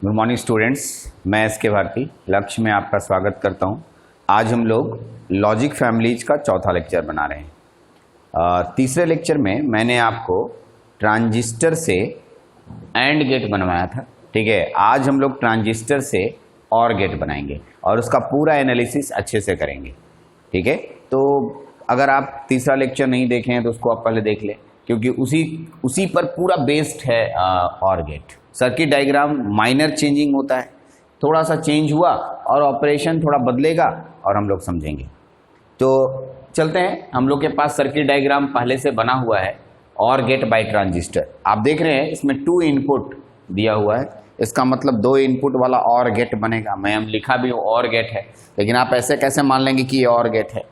Good morning students, मैं SK. Bharti लक्ष्य में आपका स्वागत करता हूं। आज हम लोग लॉजिक फैमिलीज का चौथा लेक्चर बना रहे हैं। तीसरे लेक्चर में मैंने आपको ट्रांजिस्टर से एंड गेट बनवाया था, ठीक है। आज हम लोग ट्रांजिस्टर से और गेट बनाएंगे और उसका पूरा एनालिसिस अच्छे से करेंगे, ठीक है। तो अगर आप तीसरा लेक्चर नहीं देखे हैं तो उसको आप पहले देख लें, क्योंकि उसी पर पूरा बेस्ड है और gate. Circuit diagram minor changing होता है, थोड़ा सा चेंज हुआ और ऑपरेशन थोड़ा बदलेगा और हम लोग समझेंगे। तो चलते हैं, हम लोग के पास सर्किट डायग्राम पहले से बना हुआ है और गेट बाय ट्रांजिस्टर। आप देख रहे हैं इसमें 2 इनपुट दिया हुआ है, इसका मतलब 2 इनपुट वाला और गेट बनेगा। मैं हम लिखा भी हूँ और गेट है, लेकिन आप ऐसे कैसे मान लेंगे कि ये और गेट है।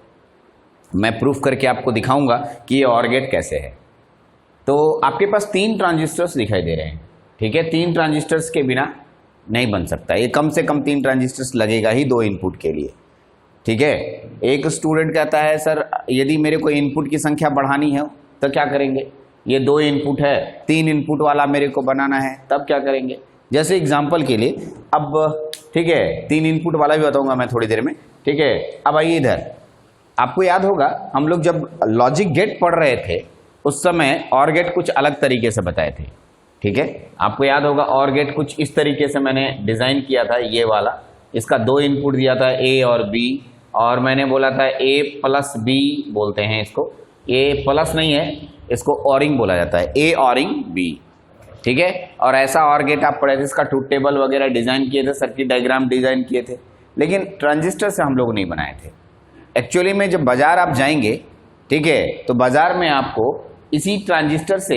मैं प्रूफ करके आपको दिखाऊंगा कि ये और गेट कैसे है। तो आपके पास 3 ट्रांजिस्टर्स दिखाई दे रहे हैं, ठीक है। 3 ट्रांजिस्टर्स के बिना नहीं बन सकता, ये कम से कम 3 ट्रांजिस्टर्स लगेगा ही 2 इनपुट के लिए, ठीक है। एक स्टूडेंट कहता है सर यदि मेरे को इनपुट की संख्या बढ़ानी है तो क्या करेंगे, ये 2 इनपुट है, 3 इनपुट वाला मेरे को बनाना है, तब क्या करेंगे। जैसे एग्जांपल के लिए अब, ठीक है, 3 इनपुट वाला भी बताऊंगा मैं थोड़ी देर में, ठीक है। अब आइए इधर, आपको याद होगा हम लोग जब लॉजिक गेट पढ़ रहे थे उस समय और गेट कुछ अलग तरीके से बताए थे, ठीक है। आपको याद होगा और गेट कुछ इस तरीके से मैंने डिज़ाइन किया था, ये वाला। इसका 2 इनपुट दिया था ए और बी, और मैंने बोला था ए प्लस बी बोलते हैं इसको। ए प्लस नहीं है, इसको ऑरिंग बोला जाता है, ए ऑरिंग बी, ठीक है। और ऐसा और गेट आप पढ़े थे, इसका ट्रूथ टेबल वगैरह डिज़ाइन किए थे, सर्किट डायग्राम डिज़ाइन किए थे, लेकिन ट्रांजिस्टर से हम लोग नहीं बनाए थे। एक्चुअली में जब बाज़ार आप जाएंगे, ठीक है, तो बाज़ार में आपको इसी ट्रांजिस्टर से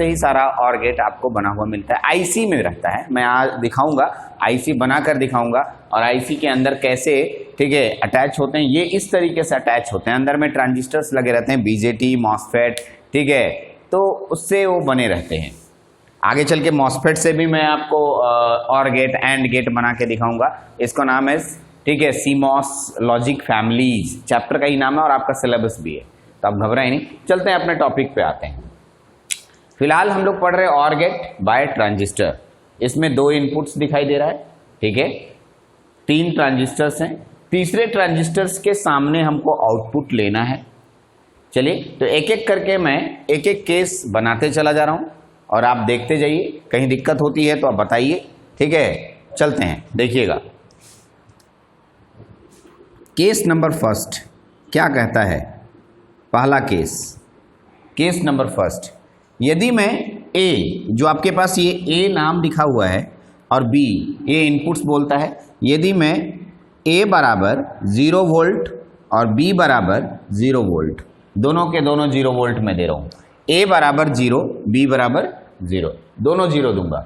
ही सारा और गेट आपको बना हुआ मिलता है, आईसी में रहता है। मैं आज दिखाऊंगा, आईसी बनाकर दिखाऊंगा, और आईसी के अंदर कैसे, ठीक है, अटैच होते हैं। ये इस तरीके से अटैच होते हैं, अंदर में ट्रांजिस्टर्स लगे रहते हैं, बीजेटी, मॉसफेट, ठीक है, तो उससे वो बने रहते हैं। आगे चल के मॉसफेट से भी मैं आपको और गेट एंड गेट बना के दिखाऊंगा। इसका नाम है, ठीक है, सीमॉस लॉजिक फैमिलीज, चैप्टर का ही नाम है और आपका सिलेबस भी है, तो आप घबराए नहीं। चलते हैं अपने टॉपिक पे आते हैं। फिलहाल हम लोग पढ़ रहे हैं और गेट बाय ट्रांजिस्टर। इसमें 2 इनपुट्स दिखाई दे रहा है, ठीक है, 3 ट्रांजिस्टर्स हैं। तीसरे ट्रांजिस्टर्स के सामने हमको आउटपुट लेना है। चलिए, तो एक एक करके मैं एक एक केस बनाते चला जा रहा हूं और आप देखते जाइए, कहीं दिक्कत होती है तो आप बताइए, ठीक है। चलते हैं, देखिएगा। केस नंबर फर्स्ट क्या कहता है, पहला केस नंबर फर्स्ट, यदि मैं ए, जो आपके पास ये ए नाम लिखा हुआ है और बी, ए इनपुट्स बोलता है, यदि मैं ए बराबर 0 वोल्ट और बी बराबर 0 वोल्ट, दोनों के दोनों 0 वोल्ट में दे रहा हूँ, ए बराबर 0, बी बराबर 0, दोनों 0 दूंगा,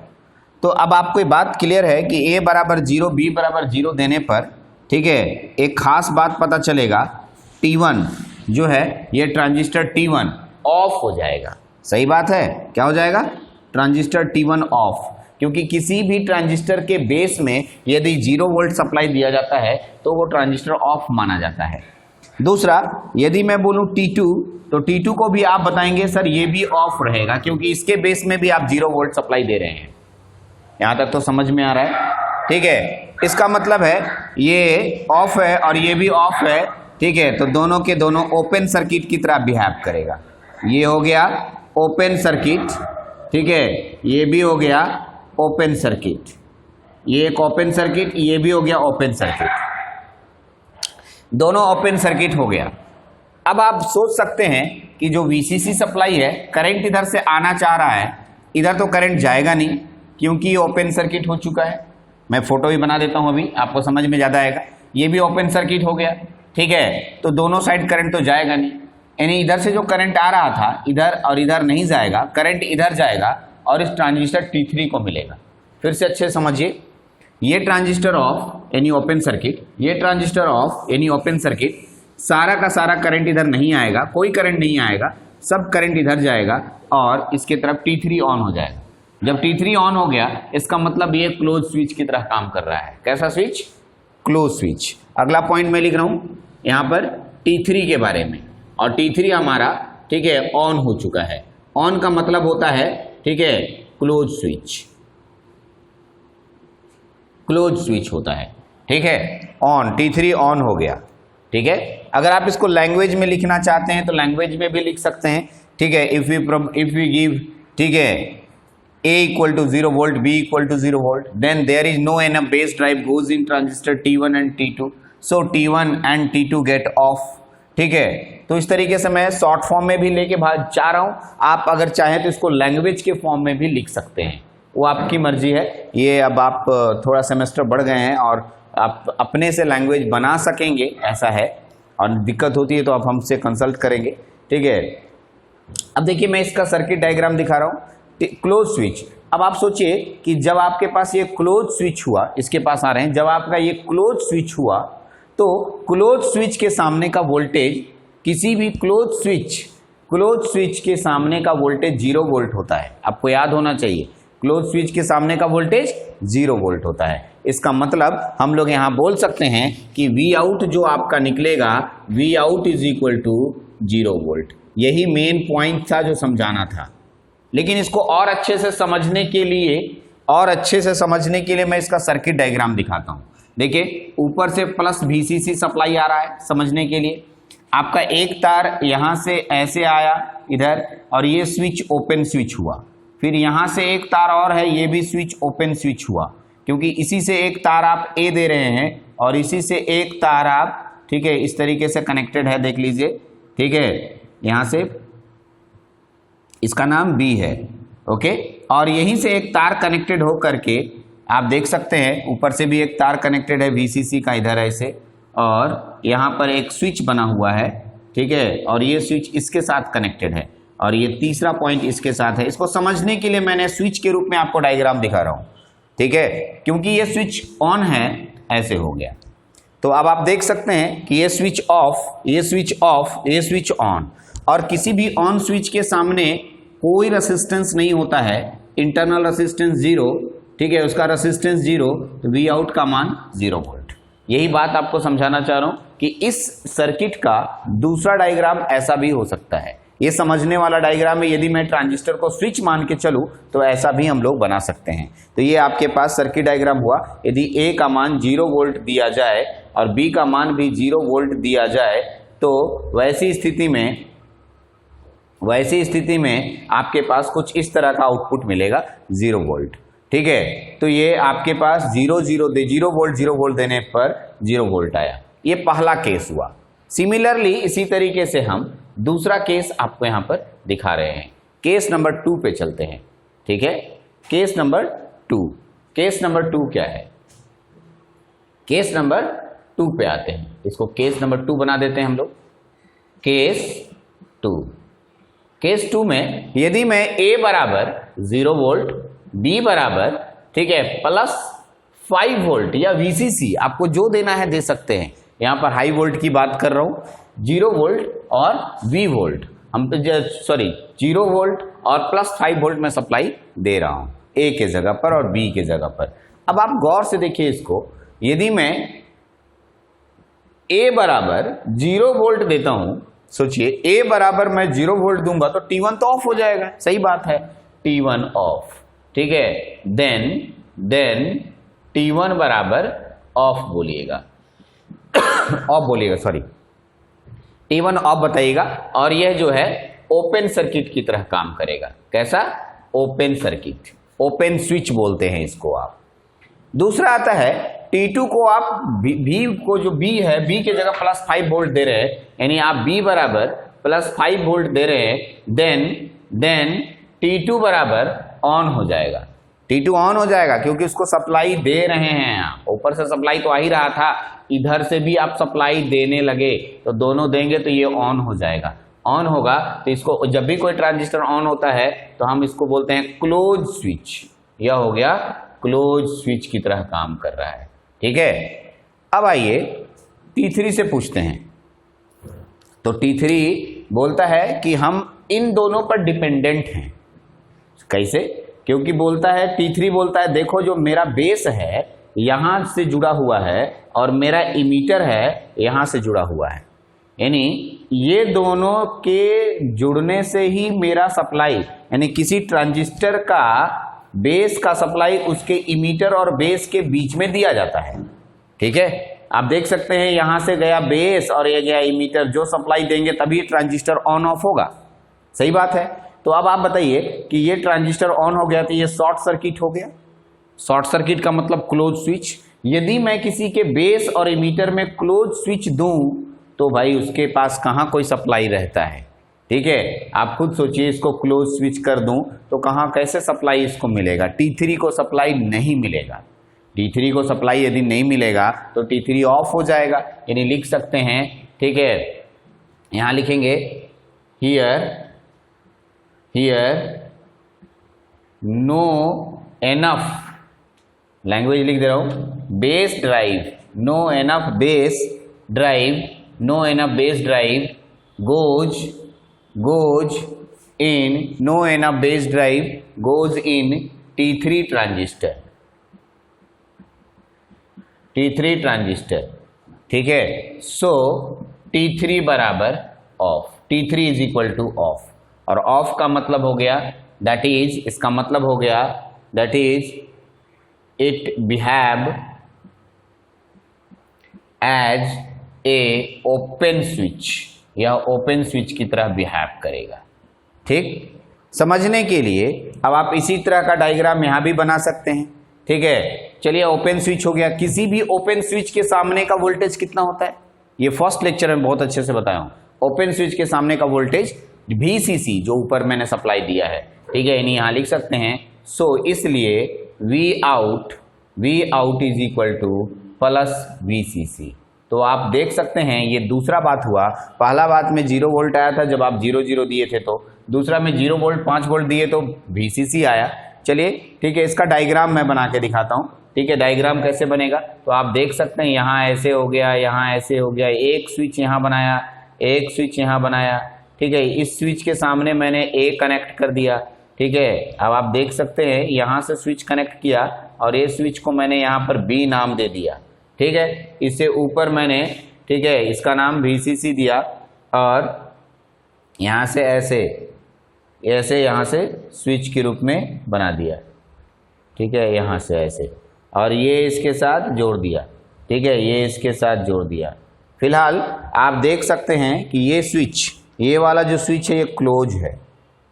तो अब आपको ये बात क्लियर है कि ए बराबर 0, बी बराबर 0 देने पर, ठीक है, एक खास बात पता चलेगा, T1 जो है, ये ट्रांजिस्टर T1 ऑफ हो जाएगा। सही बात है, क्या हो जाएगा, ट्रांजिस्टर T1 ऑफ, क्योंकि किसी भी ट्रांजिस्टर के बेस में यदि 0 वोल्ट सप्लाई दिया जाता है तो वो ट्रांजिस्टर ऑफ माना जाता है। दूसरा, यदि मैं बोलूं T2, तो T2 को भी आप बताएंगे सर ये भी ऑफ रहेगा, क्योंकि इसके बेस में भी आप 0 वोल्ट सप्लाई दे रहे हैं। यहां तक तो समझ में आ रहा है, ठीक है। इसका मतलब है ये ऑफ है और ये भी ऑफ है, ठीक है, तो दोनों के दोनों ओपन सर्किट की तरह बिहेव करेगा। ये हो गया ओपन सर्किट, ठीक है, ये भी हो गया ओपन सर्किट, ये एक ओपन सर्किट, ये भी हो गया ओपन सर्किट, दोनों ओपन सर्किट हो गया। अब आप सोच सकते हैं कि जो VCC सप्लाई है, करंट इधर से आना चाह रहा है, इधर तो करंट जाएगा नहीं क्योंकि ओपन सर्किट हो चुका है। मैं फोटो भी बना देता हूं, अभी आपको समझ में ज़्यादा आएगा। ये भी ओपन सर्किट हो गया, ठीक है, तो दोनों साइड करंट तो जाएगा नहीं, यानी इधर से जो करंट आ रहा था इधर और इधर नहीं जाएगा, करंट इधर जाएगा और इस ट्रांजिस्टर T3 को मिलेगा। फिर से अच्छे समझिए, ये ट्रांजिस्टर ऑफ यानी ओपन सर्किट, ये ट्रांजिस्टर ऑफ यानी ओपन सर्किट, सारा का सारा करंट इधर नहीं आएगा, कोई करंट नहीं आएगा, सब करंट इधर जाएगा और इसके तरफ T3 ऑन हो जाएगा। जब T3 ऑन हो गया, इसका मतलब ये क्लोज स्विच की तरह काम कर रहा है। कैसा स्विच, क्लोज स्विच। अगला पॉइंट मैं लिख रहा हूं यहां पर T3 के बारे में, और T3 हमारा, ठीक है, ऑन हो चुका है। ऑन का मतलब होता है, ठीक है, क्लोज स्विच। क्लोज स्विच होता है। ठीक है, ऑन, T3 ऑन हो गया। ठीक है, अगर आप इसको लैंग्वेज में लिखना चाहते हैं तो लैंग्वेज में भी लिख सकते हैं। ठीक है, इफ वी गिव, ठीक है, A equal to 0 volt, B equal to 0 volt, then there is no enough base drive goes in transistor T1 and T2, so T1 and T2 get off। ठीक है, तो इस तरीके से मैं शॉर्ट फॉर्म में भी लेके जा रहा हूं, आप अगर चाहें तो इसको लैंग्वेज के फॉर्म में भी लिख सकते हैं, वो आपकी मर्जी है। ये अब आप थोड़ा सेमेस्टर बढ़ गए हैं और आप अपने से लैंग्वेज बना सकेंगे, ऐसा है, और दिक्कत होती है तो आप हमसे कंसल्ट करेंगे। ठीक है, अब देखिए मैं इसका सर्किट डायग्राम दिखा रहा हूं। क्लोज स्विच, अब आप सोचिए कि जब आपके पास ये क्लोज स्विच हुआ, इसके पास आ रहे हैं, जब आपका ये क्लोज स्विच हुआ तो क्लोज स्विच के सामने का वोल्टेज, किसी भी क्लोज स्विच के सामने का वोल्टेज 0 वोल्ट होता है। आपको याद होना चाहिए, क्लोज स्विच के सामने का वोल्टेज 0 वोल्ट होता है। इसका मतलब हम लोग यहां बोल सकते हैं कि वी आउट जो आपका निकलेगा, V out is equal to 0 volt. यही मेन पॉइंट था जो समझाना था, लेकिन इसको और अच्छे से समझने के लिए मैं इसका सर्किट डायग्राम दिखाता हूं। देखिए, ऊपर से प्लस VCC सप्लाई आ रहा है, समझने के लिए आपका एक तार यहां से ऐसे आया इधर, और ये स्विच ओपन स्विच हुआ। फिर यहां से एक तार और है, ये भी स्विच ओपन स्विच हुआ, क्योंकि इसी से एक तार आप A दे रहे हैं और इसी से एक तार आप, ठीक है, इस तरीके से कनेक्टेड है, देख लीजिए। ठीक है, यहां से इसका नाम B है, ओके, और यहीं से एक तार कनेक्टेड हो करके आप देख सकते हैं, ऊपर से भी एक तार कनेक्टेड है VCC का, इधर ऐसे, और यहाँ पर एक स्विच बना हुआ है। ठीक है, और ये स्विच इसके साथ कनेक्टेड है, और ये तीसरा पॉइंट इसके साथ है। इसको समझने के लिए मैंने स्विच के रूप में आपको डायग्राम दिखा रहा हूँ। ठीक है, क्योंकि ये स्विच ऑन है, ऐसे हो गया। तो अब आप देख सकते हैं कि ये स्विच ऑफ, ये स्विच ऑफ, ये स्विच ऑन, और किसी भी ऑन स्विच के सामने कोई रेसिस्टेंस नहीं होता है, इंटरनल रेसिस्टेंस 0। ठीक है, उसका रेसिस्टेंस 0, तो वी आउट का मान 0 वोल्ट। यही बात आपको समझाना चाह रहा हूं कि इस सर्किट का दूसरा डायग्राम ऐसा भी हो सकता है। ये समझने वाला डायग्राम है, यदि मैं ट्रांजिस्टर को स्विच मान के चलूं तो ऐसा भी हम लोग बना सकते हैं। तो ये आपके पास सर्किट डायग्राम हुआ। यदि A का मान 0 वोल्ट दिया जाए और B का मान भी 0 वोल्ट दिया जाए, तो वैसी स्थिति में आपके पास कुछ इस तरह का आउटपुट मिलेगा, 0 वोल्ट। ठीक है, तो ये आपके पास 0 वोल्ट देने पर 0 वोल्ट आया। ये पहला केस हुआ। सिमिलरली इसी तरीके से हम दूसरा केस आपको यहां पर दिखा रहे हैं। केस नंबर 2 पे चलते हैं। ठीक है, केस नंबर 2 क्या है? केस नंबर 2 पे आते हैं, इसको केस नंबर 2 बना देते हैं हम लोग। केस 2 में यदि मैं A बराबर 0 वोल्ट, B बराबर, ठीक है, प्लस 5 वोल्ट या VCC, आपको जो देना है दे सकते हैं। यहां पर हाई वोल्ट की बात कर रहा हूं, 0 वोल्ट और V वोल्ट, हम तो 0 वोल्ट और प्लस 5 वोल्ट में सप्लाई दे रहा हूं, A के जगह पर और B के जगह पर। अब आप गौर से देखिए इसको, यदि मैं A बराबर 0 वोल्ट देता हूं, सोचिए A बराबर मैं 0 वोल्ट दूंगा तो T1 तो ऑफ हो जाएगा, सही बात है, T1 ऑफ। ठीक है, देन T1 बराबर ऑफ बोलिएगा, T1 ऑफ बताइएगा, और यह जो है ओपन सर्किट की तरह काम करेगा। कैसा? ओपन सर्किट, ओपन स्विच बोलते हैं इसको आप। दूसरा आता है T2 को आप B को, जो B है, B के जगह प्लस 5 वोल्ट दे रहे हैं, यानी आप B बराबर प्लस 5 वोल्ट दे रहे हैं, देन T2 बराबर ऑन हो जाएगा। T2 ऑन हो जाएगा क्योंकि उसको सप्लाई दे रहे हैं, ऊपर से सप्लाई तो आ ही रहा था, इधर से भी आप सप्लाई देने लगे तो दोनों देंगे तो ये ऑन हो जाएगा। ऑन होगा तो इसको, जब भी कोई ट्रांजिस्टर ऑन होता है तो हम इसको बोलते हैं क्लोज स्विच। यह हो गया क्लोज स्विच की तरह काम कर रहा है। ठीक है, अब आइए T3 से पूछते हैं। तो T3 बोलता है कि हम इन दोनों पर डिपेंडेंट हैं। कैसे? क्योंकि बोलता है, T3 बोलता है, देखो जो मेरा बेस है यहां से जुड़ा हुआ है और मेरा इमीटर है यहां से जुड़ा हुआ है, यानी ये दोनों के जुड़ने से ही मेरा सप्लाई, यानी किसी ट्रांजिस्टर का बेस का सप्लाई उसके इमीटर और बेस के बीच में दिया जाता है। ठीक है, आप देख सकते हैं यहां से गया बेस और ये गया इमीटर, जो सप्लाई देंगे तभी ट्रांजिस्टर ऑन ऑफ होगा। सही बात है। तो अब आप बताइए कि ये ट्रांजिस्टर ऑन हो गया तो ये शॉर्ट सर्किट हो गया। शॉर्ट सर्किट का मतलब क्लोज स्विच। यदि मैं किसी के बेस और इमीटर में क्लोज स्विच दूं तो भाई उसके पास कहां कोई सप्लाई रहता है। ठीक है, आप खुद सोचिए, इसको क्लोज स्विच कर दूं तो कहां कैसे सप्लाई इसको मिलेगा। T3 को सप्लाई नहीं मिलेगा। T3 को सप्लाई यदि नहीं मिलेगा तो T3 ऑफ हो जाएगा। यानी लिख सकते हैं, ठीक है, यहां लिखेंगे हियर नो एनफ, लैंग्वेज लिख दे रहा हूं, base drive, no enough base drive, no enough base drive goes in, no enough base drive goes in T3 transistor, T3 transistor. ठीक है, सो T3 बराबर off, T3 is equal to off. और off का मतलब हो गया, that is, इसका मतलब हो गया that is it behave as a open switch, या ओपन स्विच की तरह बिहेव करेगा। ठीक, समझने के लिए अब आप इसी तरह का डायग्राम यहां भी बना सकते हैं। ठीक है, चलिए ओपन स्विच हो गया। किसी भी ओपन स्विच के सामने का वोल्टेज कितना होता है, ये फर्स्ट लेक्चर में बहुत अच्छे से बताया हूं। ओपन स्विच के सामने का वोल्टेज VCC, जो ऊपर मैंने सप्लाई दिया है। ठीक है, यानी यहां लिख सकते हैं, सो इसलिए V out is equal two plus VCC। तो आप देख सकते हैं ये दूसरा बात हुआ। पहला बात में 0 वोल्ट आया था जब आप 0 दिए थे, तो दूसरा में 0 वोल्ट 5 वोल्ट दिए तो VCC आया। चलिए ठीक है, इसका डायग्राम मैं बना के दिखाता हूं। ठीक है, डायग्राम कैसे बनेगा तो आप देख सकते हैं, यहाँ ऐसे हो गया, यहाँ ऐसे हो गया, एक स्विच यहाँ बनाया, एक स्विच यहाँ बनाया। ठीक है, इस स्विच के सामने मैंने A कनेक्ट कर दिया। ठीक है, अब आप देख सकते हैं यहाँ से स्विच कनेक्ट किया और ये स्विच को मैंने यहाँ पर B नाम दे दिया। ठीक है, इससे ऊपर मैंने, ठीक है, इसका नाम VCC दिया और यहाँ से ऐसे यहाँ से स्विच के रूप में बना दिया। ठीक है, यहाँ से ऐसे, और ये इसके साथ जोड़ दिया। ठीक है, ये इसके साथ जोड़ दिया। फिलहाल आप देख सकते हैं कि ये स्विच, ये वाला जो स्विच है ये क्लोज है।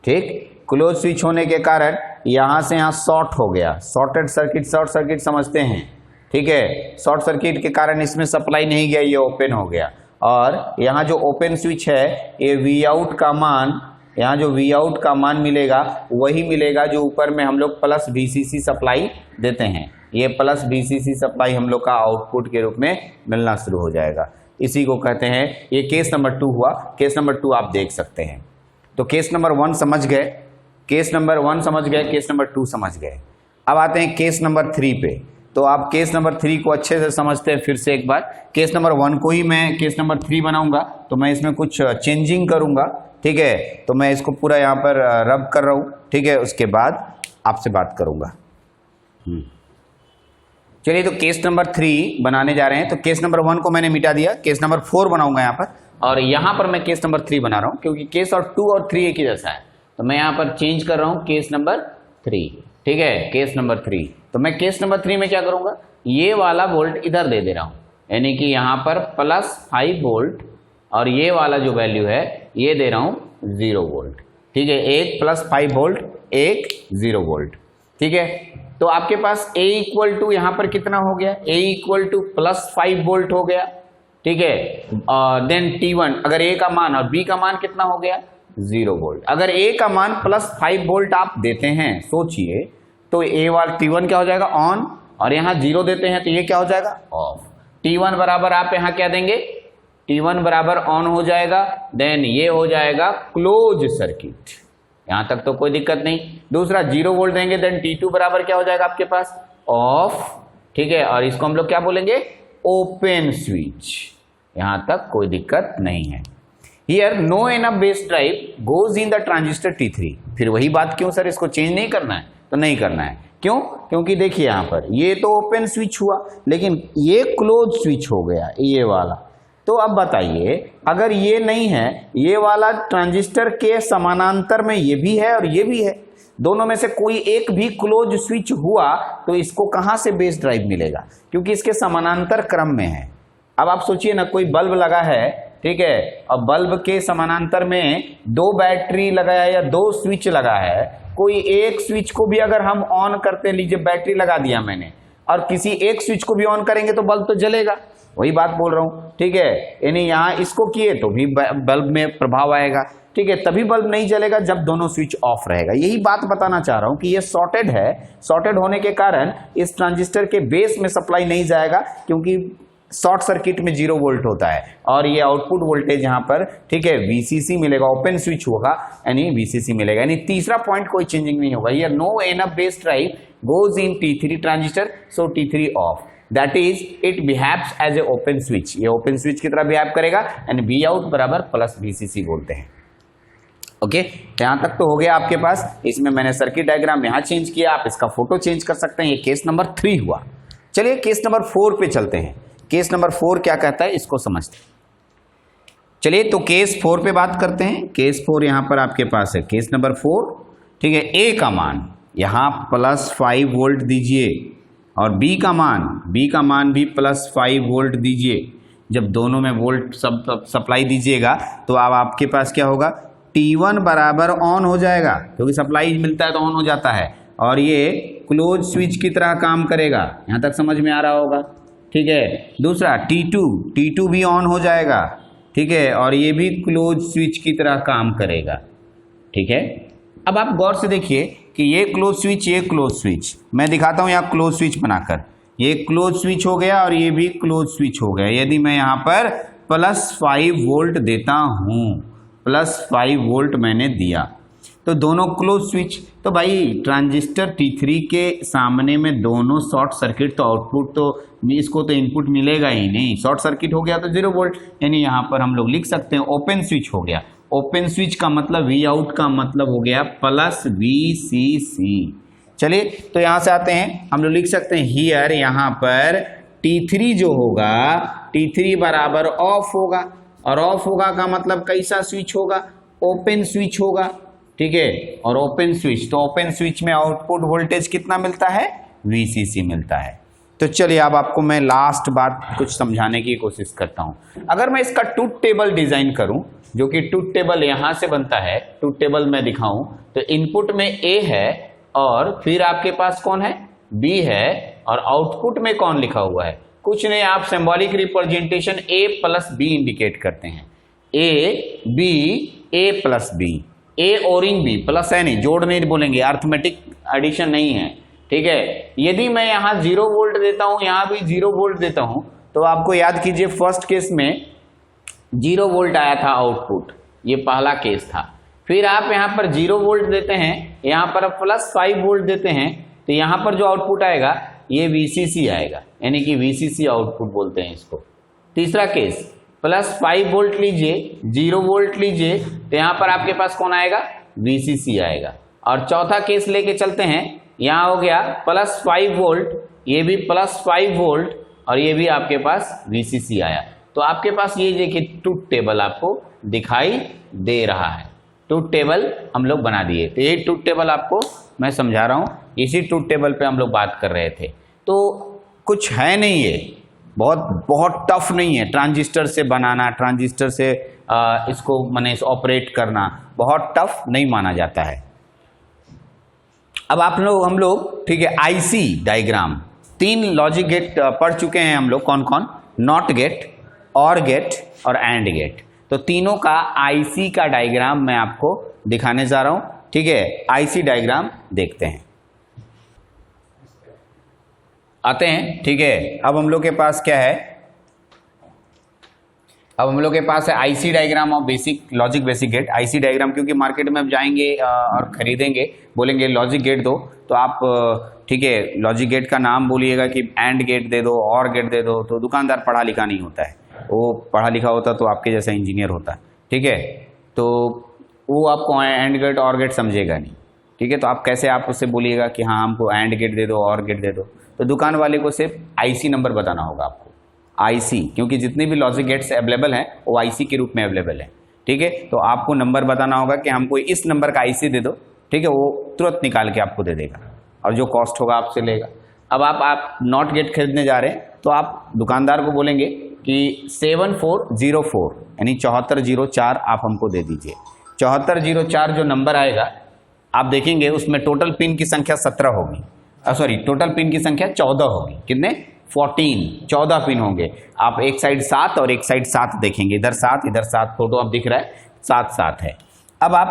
ठीक, क्लोज स्विच होने के कारण यहाँ से यहाँ शॉर्ट हो गया। शॉर्टेड सर्किट, शॉर्ट सर्किट समझते हैं। ठीक है, शॉर्ट सर्किट के कारण इसमें सप्लाई नहीं गया, ये ओपन हो गया। और यहाँ जो ओपन स्विच है, ये Vout का मान, यहाँ जो Vout का मान मिलेगा वही मिलेगा जो ऊपर में हम लोग प्लस VCC सप्लाई देते हैं। ये प्लस VCC सप्लाई हम लोग का आउटपुट के रूप में मिलना शुरू हो जाएगा। इसी को कहते हैं, ये केस नंबर 2 हुआ। केस नंबर 2 आप देख सकते हैं। तो केस नंबर 1 समझ गए, केस नंबर 1 समझ गए, केस नंबर 2 समझ गए। अब आते हैं केस नंबर 3 पे। तो आप केस नंबर 3 को अच्छे से समझते हैं। फिर से एक बार, केस नंबर 1 को ही मैं केस नंबर 3 बनाऊंगा, तो मैं इसमें कुछ चेंजिंग करूंगा। ठीक है, तो मैं इसको पूरा यहाँ पर रब कर रहा हूँ। ठीक है, उसके बाद आपसे बात करूंगा। चलिए, तो केस नंबर 3 बनाने जा रहे हैं। तो केस नंबर 1 को मैंने मिटा दिया, केस नंबर 4 बनाऊंगा यहाँ पर, और यहाँ पर मैं केस नंबर 3 बना रहा हूँ क्योंकि केस और 2 और 3 एक ही जैसा है। तो मैं यहाँ पर चेंज कर रहा हूँ केस नंबर 3। ठीक है, केस नंबर 3। तो मैं केस नंबर 3 में क्या करूंगा, ये वाला वोल्ट इधर दे दे रहा हूं, यानी कि यहां पर प्लस 5 वोल्ट, और ये वाला जो वैल्यू है ये दे रहा हूं 0 वोल्ट। ठीक है, एक प्लस 5 वोल्ट, एक 0 वोल्ट। ठीक है, तो आपके पास A इक्वल टू यहाँ पर कितना हो गया, A equal two plus 5 volt हो गया। ठीक है, देन T1, अगर A का मान और B का मान कितना हो गया, 0 वोल्ट। अगर A का मान प्लस 5 वोल्ट आप देते हैं, सोचिए, तो A वाला T1 क्या हो जाएगा, ऑन, और यहाँ 0 देते हैं तो ये क्या हो जाएगा, ऑफ। T1 बराबर आप यहाँ क्या देंगे, T1 बराबर ऑन हो जाएगा, देन ये हो जाएगा क्लोज सर्किट। यहाँ तक तो कोई दिक्कत नहीं। दूसरा 0 वोल्ट देंगे, देन T2 बराबर क्या हो जाएगा आपके पास, ऑफ। ठीक है, और इसको हम लोग क्या बोलेंगे, ओपन स्विच। यहाँ तक कोई दिक्कत नहीं है। Here no enough base drive goes in the transistor T3। फिर वही बात, क्यों सर इसको चेंज नहीं करना है, तो नहीं करना है। क्यों, क्योंकि देखिए यहाँ पर ये तो ओपन स्विच हुआ, लेकिन ये क्लोज स्विच हो गया, ये वाला। तो अब बताइए, अगर ये नहीं है, ये वाला ट्रांजिस्टर के समानांतर में ये भी है और ये भी है, दोनों में से कोई एक भी क्लोज स्विच हुआ तो इसको कहां से बेस ड्राइव मिलेगा, क्योंकि इसके समानांतर क्रम में है। अब आप सोचिए ना, कोई बल्ब लगा है, ठीक है, और बल्ब के समानांतर में 2 बैटरी लगाया या 2 स्विच लगा है, कोई एक स्विच को भी अगर हम ऑन करते, लीजिए बैटरी लगा दिया मैंने, और किसी एक स्विच को भी ऑन करेंगे तो बल्ब तो जलेगा, वही बात बोल रहा हूं, ठीक है। यानी यहां इसको किए तो भी बल्ब में प्रभाव आएगा, ठीक है, तभी बल्ब नहीं जलेगा जब दोनों स्विच ऑफ रहेगा। यही बात बताना चाह रहा हूं कि ये शॉर्टेड है, शॉर्टेड होने के कारण इस ट्रांजिस्टर के बेस में सप्लाई नहीं जाएगा, क्योंकि शॉर्ट सर्किट में 0 वोल्ट होता है, और ये आउटपुट वोल्टेज यहाँ पर, ठीक है, VCC मिलेगा, ओपन स्विच होगा यानी VCC मिलेगा। यानी तीसरा पॉइंट कोई चेंजिंग नहीं होगा। ये no enough base drive goes in T3 transistor, so T3 off, that is it behaves as a open switch. ये ओपन स्विच की तरह बिहेव करेगा एंड बी आउट बराबर प्लस VCC बोलते हैं। ओके, यहां तक तो हो गया आपके पास। इसमें मैंने सर्किट डायग्राम यहां चेंज किया, आप इसका फोटो चेंज कर सकते हैं। ये केस नंबर 3 हुआ। चलिए केस नंबर 4 पे चलते हैं। केस नंबर 4 क्या कहता है इसको समझते हैं। चलिए तो केस 4 पे बात करते हैं। केस 4 यहां पर आपके पास है, केस नंबर 4, ठीक है। ए का मान यहां +5 वोल्ट दीजिए और बी का मान भी +5 वोल्ट दीजिए। जब दोनों में वोल्ट सप्लाई दीजिएगा तो अब आपके पास क्या होगा, T1 बराबर ऑन हो जाएगा, क्योंकि सप्लाई मिलता है तो ऑन हो जाता है, और ये क्लोज स्विच की तरह काम करेगा। यहां तक समझ में आ रहा होगा, ठीक है। दूसरा T2 भी ऑन हो जाएगा, ठीक है, और ये भी क्लोज स्विच की तरह काम करेगा, ठीक है। अब आप गौर से देखिए कि ये क्लोज स्विच, ये क्लोज स्विच, मैं दिखाता हूं यहाँ क्लोज स्विच बनाकर, ये क्लोज स्विच हो गया और ये भी क्लोज स्विच हो गया। यदि मैं यहाँ पर +5 वोल्ट देता हूं, +5 वोल्ट मैंने दिया, तो दोनों क्लोज स्विच, तो भाई ट्रांजिस्टर T3 के सामने में दोनों शॉर्ट सर्किट, तो आउटपुट तो इसको तो इनपुट मिलेगा ही नहीं। शॉर्ट सर्किट हो गया तो 0 वोल्ट, यानी यहाँ पर हम लोग लिख सकते हैं ओपन स्विच हो गया। ओपन स्विच का मतलब V आउट का मतलब हो गया +VCC। चलिए तो यहाँ से आते हैं, हम लोग लिख सकते हैं हियर, यहाँ पर T3 जो होगा, T3 बराबर ऑफ होगा, और ऑफ होगा का मतलब कैसा स्विच होगा, ओपन स्विच होगा, ठीक है। और ओपन स्विच, तो ओपन स्विच में आउटपुट वोल्टेज कितना मिलता है, VCC मिलता है। तो चलिए अब आपको मैं लास्ट बात कुछ समझाने की कोशिश करता हूं। अगर मैं इसका ट्रूथ टेबल डिजाइन करूं, जो कि ट्रूथ टेबल यहां से बनता है, ट्रूथ टेबल मैं दिखाऊं, तो इनपुट में A है और फिर आपके पास कौन है, B है, और आउटपुट में कौन लिखा हुआ है, कुछ नहीं, आप symbolic representation A + B indicate करते हैं। A + B, A O-ring B, plus है नहीं, जोड़ नहीं बोलेंगे, अर्थमेटिक एडिशन नहीं है, ठीक है। यदि मैं यहाँ 0 वोल्ट देता हूं, यहाँ भी 0 वोल्ट देता हूं, तो आपको याद कीजिए फर्स्ट केस में 0 वोल्ट आया था आउटपुट, ये पहला केस था। फिर आप यहाँ पर 0 वोल्ट देते हैं, यहाँ पर +5 वोल्ट देते हैं, तो यहाँ पर जो आउटपुट आएगा ये VCC आएगा, यानी कि VCC आउटपुट बोलते हैं इसको। तीसरा केस +5 वोल्ट लीजिए, 0 वोल्ट लीजिए, तो यहाँ पर आपके पास कौन आएगा, VCC आएगा। और चौथा केस लेके चलते हैं, यहाँ हो गया +5 वोल्ट, ये भी +5 वोल्ट, और ये भी आपके पास VCC आया। तो आपके पास ये देखिए ट्रूथ टेबल आपको दिखाई दे रहा है। ट्रूथ टेबल हम लोग बना दिए, तो ये ट्रूथ टेबल आपको मैं समझा रहा हूँ, इसी ट्रूथ टेबल पे हम लोग बात कर रहे थे। तो कुछ है नहीं, ये बहुत टफ नहीं है ट्रांजिस्टर से बनाना, ट्रांजिस्टर से इसको माने ऑपरेट करना बहुत टफ नहीं माना जाता है। अब हम लोग ठीक है, IC डायग्राम 3 लॉजिक गेट पढ़ चुके हैं हम लोग, कौन कौन, नॉट गेट, और गेट और एंड गेट। तो तीनों का IC का डायग्राम मैं आपको दिखाने जा रहा हूं, ठीक है। IC डायग्राम देखते हैं, आते हैं, ठीक है। अब हम लोग के पास क्या है, अब हम लोग के पास है IC diagram of basic logic basic gate. IC diagram क्योंकि मार्केट में अब जाएंगे और खरीदेंगे, बोलेंगे लॉजिक गेट दो, तो आप ठीक है लॉजिक गेट का नाम बोलिएगा कि एंड गेट दे दो, और गेट दे दो, तो दुकानदार पढ़ा लिखा नहीं होता है, वो पढ़ा लिखा होता तो आपके जैसा इंजीनियर होता, ठीक है। तो वो आपको एंड गेट और गेट समझेगा नहीं, ठीक है। तो आप कैसे आप उससे बोलिएगा कि हाँ हमको एंड गेट दे दो, और गेट दे दो, तो दुकान वाले को सिर्फ IC नंबर बताना होगा आपको, IC, क्योंकि जितने भी लॉजिक गेट्स अवेलेबल हैं वो IC के रूप में अवेलेबल है, ठीक है। तो आपको नंबर बताना होगा कि हमको इस नंबर का IC दे दो, ठीक है, वो तुरंत निकाल के आपको दे देगा और जो कॉस्ट होगा आपसे लेगा। अब आप नॉट गेट खरीदने जा रहे हैं तो आप दुकानदार को बोलेंगे कि 7404 यानी 7404 आप हमको दे दीजिए। 7404 जो नंबर आएगा आप देखेंगे उसमें टोटल पिन की संख्या 17 होगी, सॉरी टोटल पिन की संख्या 14 होगी। कितने? 14 पिन होंगे। आप एक साइड 7 और एक साइड 7 देखेंगे, इधर 7 इधर 7, फोटो अब दिख रहा है 7 है। अब आप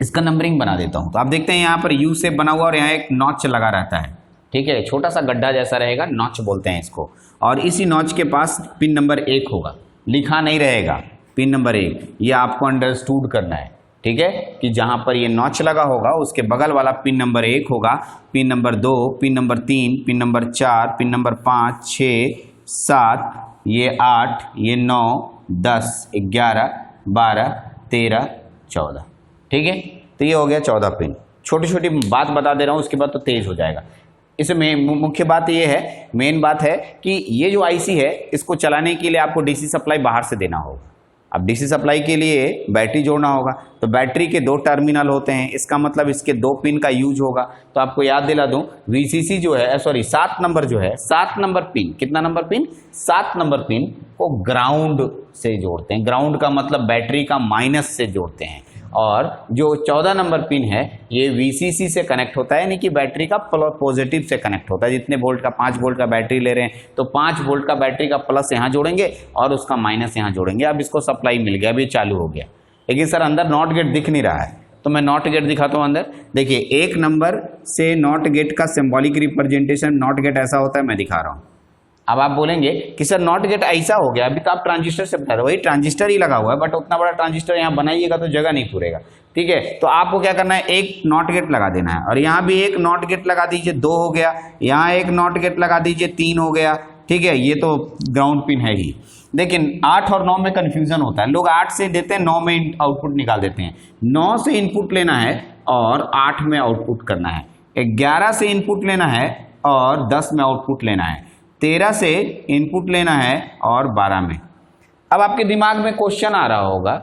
इसका नंबरिंग बना देता हूं तो आप देखते हैं यहाँ पर यू से बना हुआ और यहाँ एक नॉच लगा रहता है, ठीक है, छोटा सा गड्ढा जैसा रहेगा, नॉच बोलते हैं इसको। और इसी नॉच के पास पिन नंबर 1 होगा, लिखा नहीं रहेगा पिन नंबर 1, ये आपको अंडरस्टूड करना है, ठीक है, कि जहां पर ये नॉच लगा होगा उसके बगल वाला पिन नंबर 1 होगा, pin number 2, pin number 3, pin number 4, pin number 5, 6, 7, ये 8, ये 9, 10, 11, 12, 13, 14, ठीक है। तो ये हो गया 14 पिन। छोटी छोटी बात बता दे रहा हूँ, उसके बाद तो तेज हो जाएगा। इसमें मुख्य बात ये है, मेन बात है कि ये जो आईसी है इसको चलाने के लिए आपको डीसी सप्लाई बाहर से देना होगा। अब डीसी सप्लाई के लिए बैटरी जोड़ना होगा, तो बैटरी के 2 टर्मिनल होते हैं, इसका मतलब इसके 2 पिन का यूज होगा। तो आपको याद दिला दूं, वीसीसी जो है, सॉरी 7 नंबर जो है, 7 नंबर पिन, कितना नंबर पिन? 7 नंबर पिन को ग्राउंड से जोड़ते हैं। ग्राउंड का मतलब बैटरी का माइनस से जोड़ते हैं। और जो 14 नंबर पिन है ये वीसीसी से कनेक्ट होता है, यानी कि बैटरी का पॉजिटिव से कनेक्ट होता है। जितने वोल्ट का 5 वोल्ट का बैटरी ले रहे हैं तो 5 वोल्ट का बैटरी का प्लस यहाँ जोड़ेंगे और उसका माइनस यहाँ जोड़ेंगे। अब इसको सप्लाई मिल गया, अभी चालू हो गया। लेकिन सर अंदर नॉट गेट दिख नहीं रहा है, तो मैं नॉट गेट दिखाता हूँ अंदर। देखिए 1 नंबर से नॉट गेट का सिंबॉलिक रिप्रेजेंटेशन नॉट गेट ऐसा होता है, मैं दिखा रहा हूँ। अब आप बोलेंगे कि सर नॉट गेट ऐसा हो गया, अभी तो आप ट्रांजिस्टर से बता रहे हो, वही ट्रांजिस्टर ही लगा हुआ है, बट उतना बड़ा ट्रांजिस्टर यहाँ बनाइएगा तो जगह नहीं पूरेगा, ठीक है। तो आपको क्या करना है, एक नॉट गेट लगा देना है, और यहाँ भी एक नॉट गेट लगा दीजिए, 2 हो गया। यहाँ एक नॉट गेट लगा दीजिए, 3 हो गया, ठीक है। ये तो ग्राउंड पिन है ही। लेकिन 8 और 9 में कंफ्यूजन होता है, लोग 8 से देते हैं, 9 में आउटपुट निकाल देते हैं। 9 से इनपुट लेना है और 8 में आउटपुट करना है। 11 से इनपुट लेना है और 10 में आउटपुट लेना है। 13 से इनपुट लेना है और 12 में। अब आपके दिमाग में क्वेश्चन आ रहा होगा,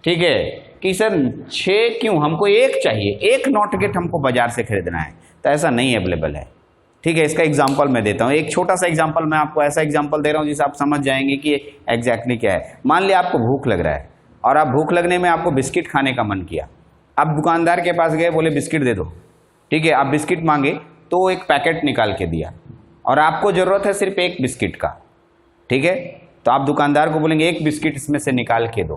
ठीक है, कि सर 6 क्यों, हमको 1 चाहिए, 1 नॉट गेट हमको बाजार से खरीदना है। तो ऐसा नहीं अवेलेबल है, ठीक है। इसका एग्जांपल मैं देता हूँ, एक छोटा सा एग्जांपल मैं आपको ऐसा एग्जांपल दे रहा हूँ जिससे आप समझ जाएंगे कि एग्जैक्टली क्या है। मान लिया आपको भूख लग रहा है और आप भूख लगने में आपको बिस्किट खाने का मन किया। आप दुकानदार के पास गए, बोले बिस्किट दे दो, ठीक है। आप बिस्किट मांगे तो एक पैकेट निकाल के दिया और आपको जरूरत है सिर्फ 1 बिस्किट का, ठीक है। तो आप दुकानदार को बोलेंगे 1 बिस्किट इसमें से निकाल के दो,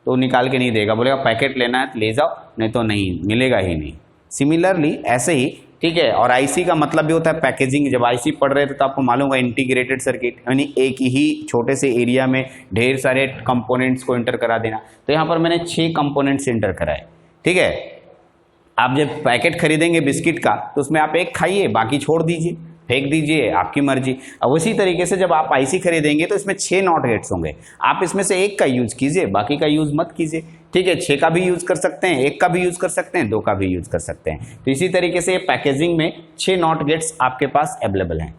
तो निकाल के नहीं देगा, बोलेगा पैकेट लेना है तो ले जाओ, नहीं तो नहीं मिलेगा ही नहीं। सिमिलरली ऐसे ही, ठीक है। और आईसी का मतलब भी होता है पैकेजिंग। जब आईसी पढ़ रहे थे तो आपको मालूम होगा इंटीग्रेटेड सर्किट, यानी एक ही छोटे से एरिया में ढेर सारे कंपोनेंट्स को इंटर करा देना। तो यहाँ पर मैंने 6 कंपोनेंट्स इंटर कराए, ठीक है। आप जब पैकेट खरीदेंगे बिस्किट का तो उसमें आप 1 खाइए, बाकी छोड़ दीजिए, फेंक दीजिए, आपकी मर्जी। अब उसी तरीके से जब आप आईसी खरीदेंगे तो इसमें 6 नॉट गेट्स होंगे, आप इसमें से 1 का यूज कीजिए, बाकी का यूज मत कीजिए, ठीक है। 6 का भी यूज कर सकते हैं, 1 का भी यूज कर सकते हैं, 2 का भी यूज कर सकते हैं। तो इसी तरीके से पैकेजिंग में 6 नॉट गेट्स आपके पास अवेलेबल हैं।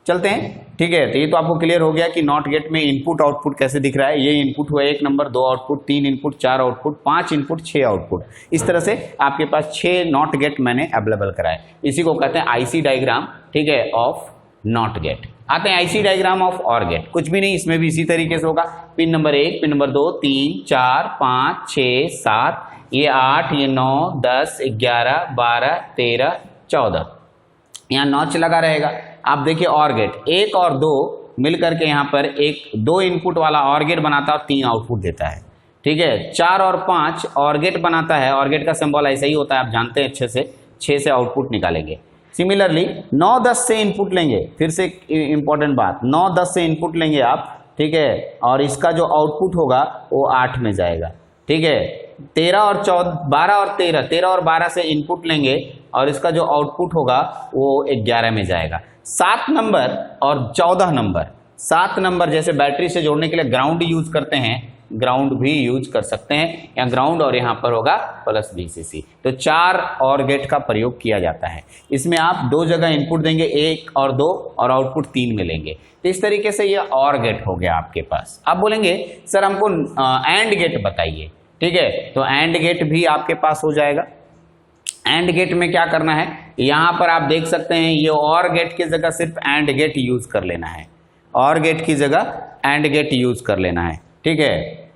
चलते हैं, ठीक है। तो ये तो आपको क्लियर हो गया कि नॉट गेट में इनपुट आउटपुट कैसे दिख रहा है। ये इनपुट हुआ 1 number, 2 output, 3 input, 4 output, 5 input, 6 output. इस तरह से आपके पास 6 नॉट गेट मैंने अवेलेबल कराए। इसी को कहते हैं आईसी डायग्राम, ठीक है, ऑफ नॉट गेट। आते हैं IC diagram of or gate. कुछ भी नहीं, इसमें भी इसी तरीके से होगा। पिन नंबर 1, पिन नंबर 2, 3, 4, 5, 6, 7, ये 8, ये 9, 10, 11, 12, 13, 14। यहाँ नॉच लगा रहेगा। आप देखिए ऑर गेट 1 और 2 मिलकर के यहाँ पर एक 2 इनपुट वाला ऑर गेट बनाता है और 3 आउटपुट देता है, ठीक है। 4 और 5 ऑर गेट बनाता है। ऑर गेट का सिंबल ऐसा ही होता है, आप जानते हैं अच्छे से। 6 से आउटपुट निकालेंगे। सिमिलरली 9-10 से इनपुट लेंगे। फिर से इंपॉर्टेंट बात, 9-10 से इनपुट लेंगे आप, ठीक है, और इसका जो आउटपुट होगा वो 8 में जाएगा, ठीक है। 13 और 14, 12 और 13 और 12 से इनपुट लेंगे और इसका जो आउटपुट होगा वो 11 में जाएगा। 7 नंबर और 14 नंबर, 7 नंबर जैसे बैटरी से जोड़ने के लिए ग्राउंड यूज करते हैं, ग्राउंड भी यूज कर सकते हैं। यहाँ ग्राउंड और यहाँ पर होगा प्लस VCC। तो 4 और गेट का प्रयोग किया जाता है। इसमें आप 2 जगह इनपुट देंगे, 1 और 2, और आउटपुट 3 में लेंगे। तो इस तरीके से ये और गेट हो गया आपके पास। आप बोलेंगे सर हमको एंड गेट बताइए, ठीक है। तो एंड गेट भी आपके पास हो जाएगा। एंड गेट में क्या करना है, यहां पर आप देख सकते हैं ये और गेट की जगह सिर्फ एंड गेट यूज कर लेना है, और गेट की जगह एंड गेट यूज कर लेना है, ठीक है।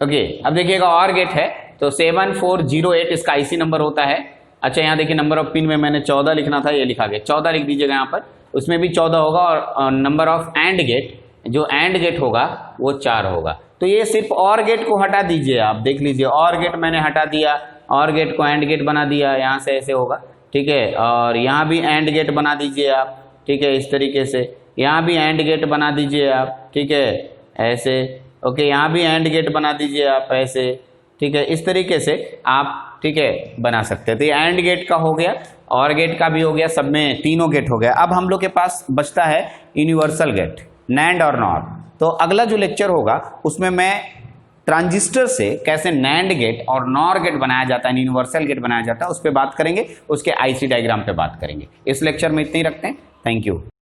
ओके, अब देखिएगा और गेट है तो 7408 इसका आईसी नंबर होता है। अच्छा यहाँ देखिए नंबर ऑफ पिन में मैंने 14 लिखना था, ये लिखा गया 14 लिख दीजिएगा यहाँ पर, उसमें भी 14 होगा और नंबर ऑफ एंड गेट, जो एंड गेट होगा वो 4 होगा। तो ये सिर्फ और गेट को हटा दीजिए, आप देख लीजिए और गेट मैंने हटा दिया, और गेट को एंड गेट बना दिया, यहाँ से ऐसे होगा, ठीक है। और यहाँ भी एंड गेट बना दीजिए आप, ठीक है, इस तरीके से। यहाँ भी एंड गेट बना दीजिए आप, ठीक है, ऐसे। ओके, यहाँ भी एंड गेट बना दीजिए आप ऐसे, ठीक है। इस तरीके से आप, ठीक है, बना सकते हैं। तो ये एंड गेट का हो गया, और गेट का भी हो गया, सब में तीनों गेट हो गया। अब हम लोग के पास बचता है यूनिवर्सल गेट, नैंड और नॉर। तो अगला जो लेक्चर होगा उसमें मैं ट्रांजिस्टर से कैसे नैंड गेट और नॉर गेट बनाया जाता है, यूनिवर्सल गेट बनाया जाता है, उस पर बात करेंगे, उसके आईसी डायग्राम पे बात करेंगे। इस लेक्चर में इतने ही रखते हैं। Thank you.